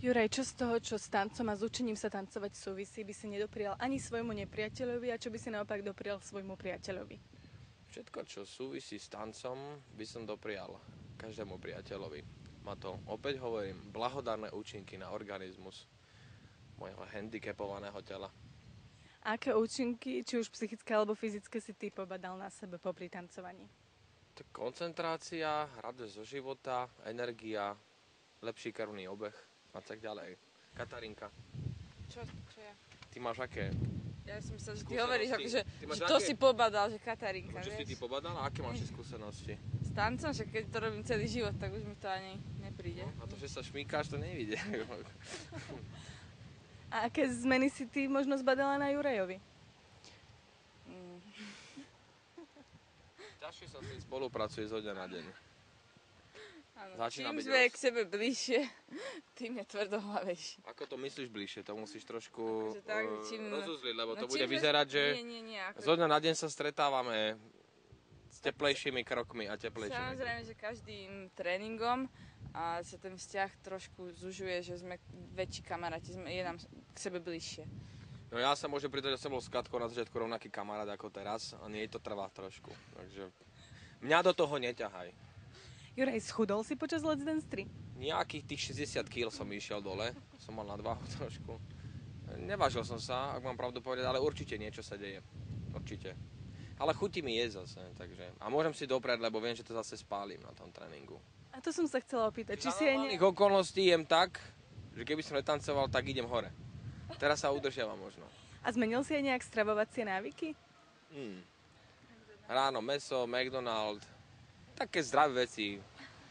Juraj, čo z toho, čo s tancom a s učením sa tancovať súvisí, by si nedoprial ani svojmu nepriateľovi a čo by si naopak doprial svojmu priateľovi? Všetko, čo súvisí s tancom, by som doprial každému priateľovi. Má to, opäť hovorím, blahodárne účinky na organizmus mojho handicapovaného tela. Aké účinky, či už psychické alebo fyzické, si ty pobadal na sebe popri tancovaní? Tak koncentrácia, radosť zo života, energia, lepší krvný obeh a tak ďalej. Katarinka, Čo ja? ty máš aké? Ja som sa, že ty Skúsenosti. hovoríš, akože, Ty máš že to aké? si pobadal, že Katarinka, Čo si ty vieš. pobadala? Aké máš skúsenosti? S tancom, že keď to robím celý život, tak už mi to ani nepríde. A to, že sa šmíkáš, to nevidie. A aké zmeny si ty možno zbadala na Jurajovi? Ťažšie sa s tým spolupracuje zo dňa na deň. Áno, Začína čím byť sme k sebe bližšie, tým je tvrdohlavejší. Ako to myslíš bližšie? To musíš trošku Akože tak, rozuzliť, lebo to čím bude sme- vyzerať, že Nie, ako... zo dňa na deň sa stretávame s teplejšími krokmi a teplejšími. Samozrejme, že každým tréningom a sa ten vzťah trošku zužuje, že sme väčší kamaráti, je nám k sebe bližšie. No ja sa môžem pridať, že som bol s Katkou na začiatku rovnaký kamarát ako teraz a nie to trvá trošku. Takže mňa do toho neťahaj. Juraj, schudol si počas Let's Dance 3? Nejakých tých 60 kg som išiel dole, som mal nadváhu trošku. Nevážil som sa, ak mám pravdu povedať, ale určite niečo sa deje. Určite. Ale chutí mi jesť zase, takže... A môžem si doprieť, lebo viem, že to zase spálim na tom tréningu. A to som sa chcela opýtať. Či Za si aj normálnych okolností jem tak, že keby som netancoval, tak idem hore. Teraz sa udržiavam možno. A zmenil si aj nejak stravovacie návyky? Ráno mäso, McDonald, také zdravé veci.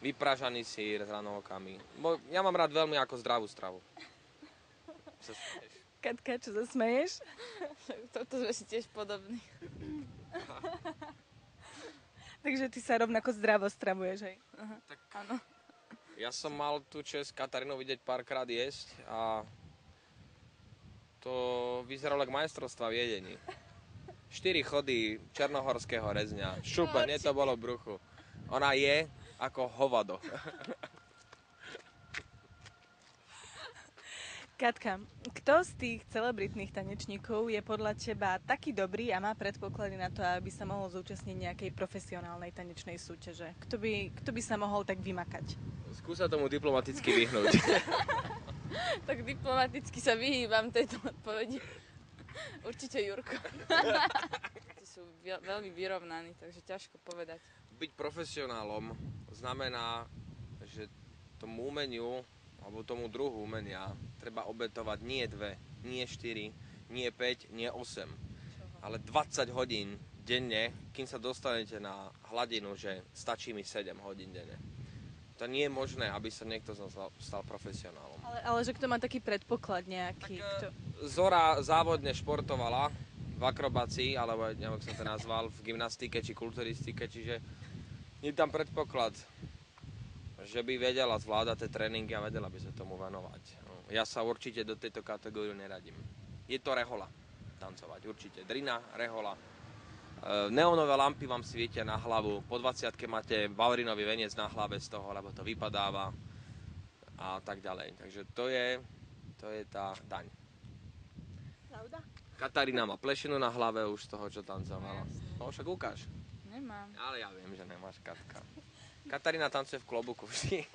Vypražaný sír s hranolkami. Ja mám rád veľmi ako zdravú stravu. Sa smieš? Katka, čo sa smeješ? Toto sme si tiež podobní. Takže ty sa rovnako zdravo stravuješ, hej? Tak Áno. ja som mal tú čest Katarínu vidieť párkrát jesť a to vyzeralo ako majstrovstva v jedení. 4 chody černohorského rezňa. Šupe, nie to bolo v bruchu. Ona je ako hovado. Katka, kto z tých celebritných tanečníkov je podľa teba taký dobrý a má predpoklady na to, aby sa mohol zúčastniť nejakej profesionálnej tanečnej súťaže? Kto by sa mohol tak vymakať? Skúsa tomu diplomaticky vyhnúť. Tak diplomaticky sa vyhýbam tejto odpovedi. Určite Jurko. Tí sú veľmi vyrovnaní, takže ťažko povedať. Byť profesionálom znamená, že tomu umeniu alebo tomu druhu umenia treba obetovať nie 2, nie 4, nie 5, nie 8, ale 20 hodín denne, kým sa dostanete na hladinu, že stačí mi 7 hodín denne. To nie je možné, aby sa niekto stal profesionálom. Ale že kto má taký predpoklad nejaký? Kto... Zora závodne športovala v akrobácii, alebo neviem, ako som to nazval, v gymnastike či kulturistike, čiže je tam predpoklad, že by vedela zvládať tie tréningy a vedela by sa tomu venovať. Ja sa určite do tejto kategórie neradím. Je to rehola tancovať, určite. Drina, rehola. Neonové lampy vám svietia na hlavu. Po 20-ke máte balerinový veniec na hlave z toho, lebo to vypadáva a tak ďalej. Takže to je tá daň. Pravda? Katarína má plešinu na hlave už z toho, čo tancovala. No však ukáž. Nemám. Ale ja viem, že nemáš, Katka. Katarína tancuje v klobuku vždy.